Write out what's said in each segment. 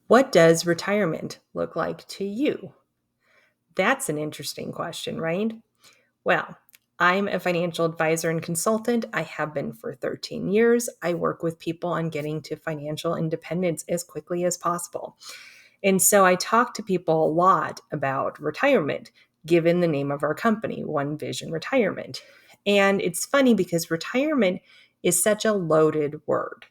What does retirement look like to you? That's an interesting question, right? Well, I'm a financial advisor and consultant. I have been for 13 years. I work with people on getting to financial independence as quickly as possible. And so I talk to people a lot about retirement, given the name of our company, One Vision Retirement. And it's funny because retirement is such a loaded word.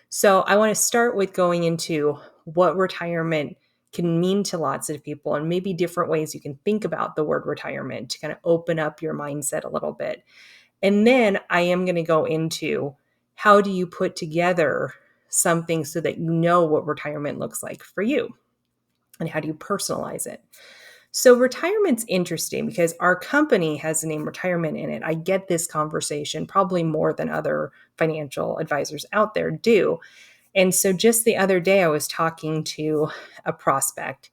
So I want to start with going into what retirement can mean to lots of people and maybe different ways you can think about the word retirement to kind of open up your mindset a little bit. And then I am going to go into how do you put together something so that you know what retirement looks like for you and how do you personalize it. So retirement's interesting because our company has the name retirement in it. I get this conversation probably more than other financial advisors out there do. And so just the other day, I was talking to a prospect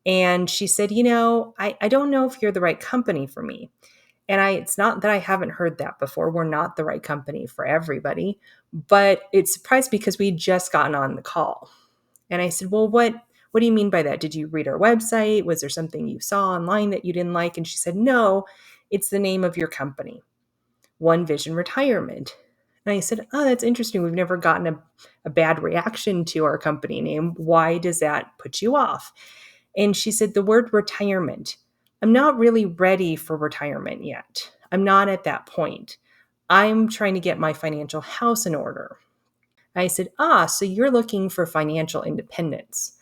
and she said, I don't know if you're the right company for me. And it's not that I haven't heard that before. We're not the right company for everybody, but it surprised me because we'd just gotten on the call. And I said, well, what do you mean by that? Did you read our website? Was there something you saw online that you didn't like? And she said, no, it's the name of your company, One Vision Retirement. And I said, oh, that's interesting. We've never gotten a bad reaction to our company name. Why does that put you off? And she said, the word retirement. I'm not really ready for retirement yet. I'm not at that point. I'm trying to get my financial house in order. I said, so you're looking for financial independence.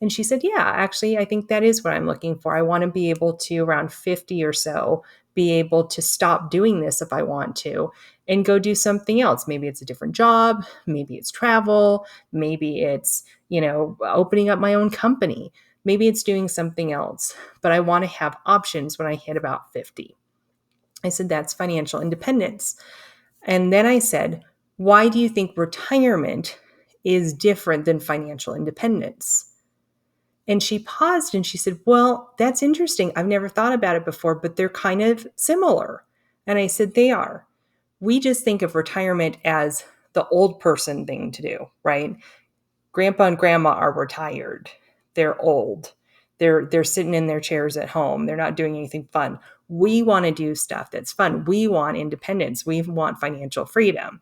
And she said, yeah, actually, I think that is what I'm looking for. I want to be able to, around 50 or so, be able to stop doing this if I want to and go do something else. Maybe it's a different job. Maybe it's travel. Maybe it's, opening up my own company. Maybe it's doing something else. But I want to have options when I hit about 50. I said, that's financial independence. And then I said, why do you think retirement is different than financial independence? And she paused and she said, well, that's interesting. I've never thought about it before, but they're kind of similar. And I said, they are. We just think of retirement as the old person thing to do, right? Grandpa and grandma are retired. They're old. They're sitting in their chairs at home. They're not doing anything fun. We want to do stuff that's fun. We want independence. We want financial freedom.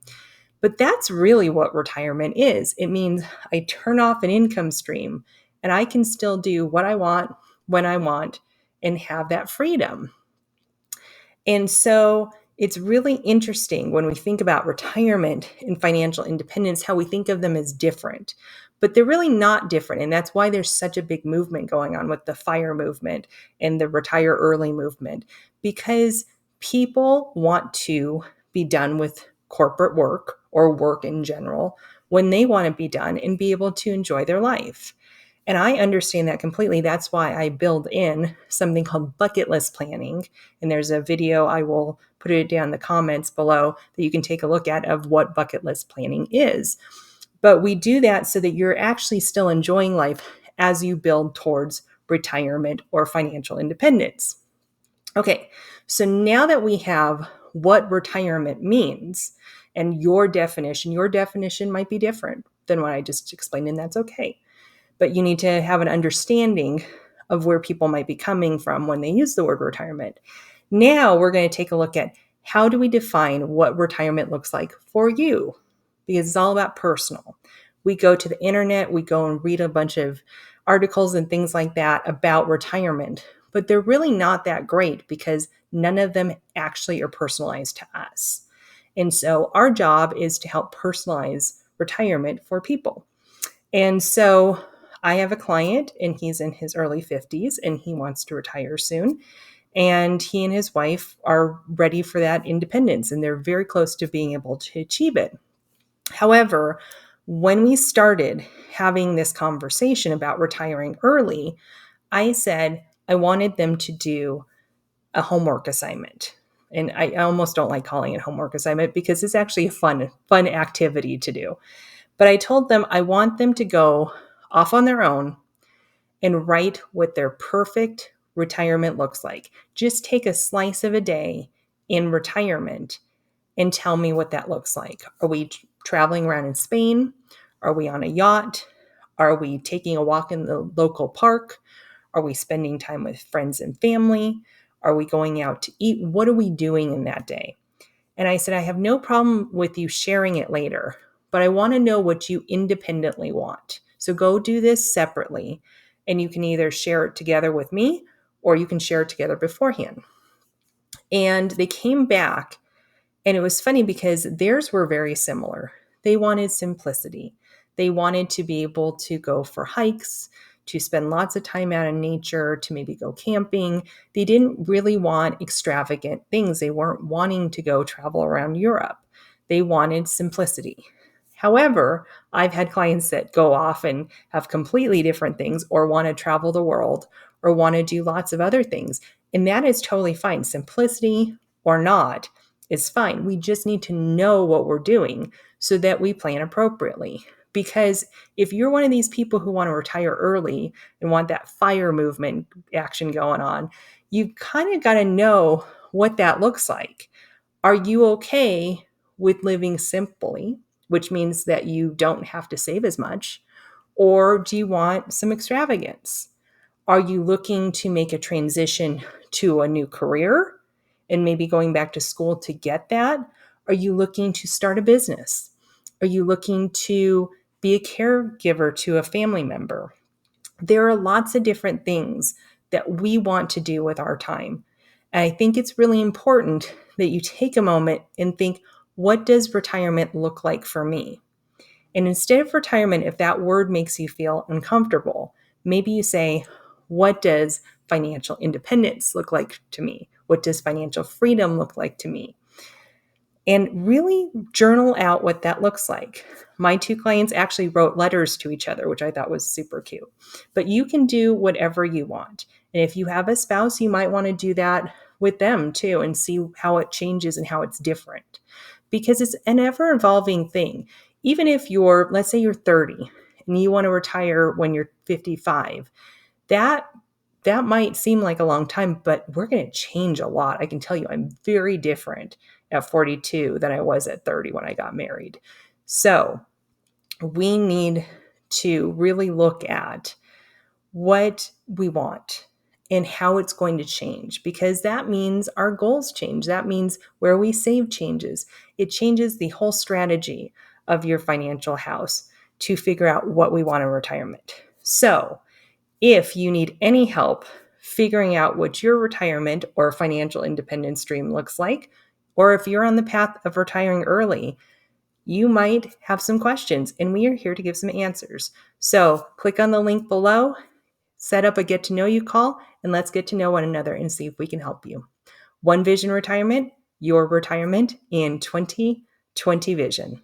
But that's really what retirement is. It means I turn off an income stream and I can still do what I want when I want and have that freedom. And so it's really interesting when we think about retirement and financial independence, how we think of them as different, but they're really not different. And that's why there's such a big movement going on with the FIRE movement and the retire early movement, because people want to be done with corporate work or work in general when they want to be done and be able to enjoy their life. And I understand that completely. That's why I build in something called bucket list planning. And there's a video, I will put it down in the comments below, that you can take a look at of what bucket list planning is. But we do that so that you're actually still enjoying life as you build towards retirement or financial independence. Okay, so now that we have what retirement means and your definition might be different than what I just explained, and that's okay. But you need to have an understanding of where people might be coming from when they use the word retirement. Now we're going to take a look at how do we define what retirement looks like for you, because it's all about personal. We go to the internet, we go and read a bunch of articles and things like that about retirement, but they're really not that great because none of them actually are personalized to us. And so our job is to help personalize retirement for people. And so I have a client and he's in his early 50s and he wants to retire soon. And he and his wife are ready for that independence and they're very close to being able to achieve it. However, when we started having this conversation about retiring early, I said I wanted them to do a homework assignment. And I almost don't like calling it homework assignment because it's actually a fun activity to do. But I told them I want them to go off on their own and write what their perfect retirement looks like. Just take a slice of a day in retirement and tell me what that looks like. Are we traveling around in Spain? Are we on a yacht? Are we taking a walk in the local park? Are we spending time with friends and family? Are we going out to eat? What are we doing in that day? And I said, I have no problem with you sharing it later, but I want to know what you independently want. So go do this separately, and you can either share it together with me or you can share it together beforehand. And they came back, and it was funny because theirs were very similar. They wanted simplicity. They wanted to be able to go for hikes, to spend lots of time out in nature, to maybe go camping. They didn't really want extravagant things. They weren't wanting to go travel around Europe. They wanted simplicity. However, I've had clients that go off and have completely different things or want to travel the world or want to do lots of other things. And that is totally fine. Simplicity or not is fine. We just need to know what we're doing so that we plan appropriately. Because if you're one of these people who want to retire early and want that fire movement action going on, you kind of got to know what that looks like. Are you okay with living simply, which means that you don't have to save as much? Or do you want some extravagance? Are you looking to make a transition to a new career and maybe going back to school to get that? Are you looking to start a business? Are you looking to be a caregiver to a family member? There are lots of different things that we want to do with our time. And I think it's really important that you take a moment and think, what does retirement look like for me? And instead of retirement, if that word makes you feel uncomfortable, maybe you say, what does financial independence look like to me? What does financial freedom look like to me? And really journal out what that looks like. My two clients actually wrote letters to each other, which I thought was super cute. But you can do whatever you want. And if you have a spouse, you might want to do that with them too and see how it changes and how it's different. Because it's an ever evolving thing. Even if you're, let's say you're 30 and you want to retire when you're 55, that might seem like a long time, but we're going to change a lot. I can tell you, I'm very different at 42 than I was at 30 when I got married. So we need to really look at what we want and how it's going to change, because that means our goals change. That means where we save changes. It changes the whole strategy of your financial house to figure out what we want in retirement. So if you need any help figuring out what your retirement or financial independence dream looks like, or if you're on the path of retiring early, you might have some questions and we are here to give some answers. So click on the link below, set up a get to know you call, and let's get to know one another and see if we can help you. One Vision Retirement, your retirement in 2020 vision.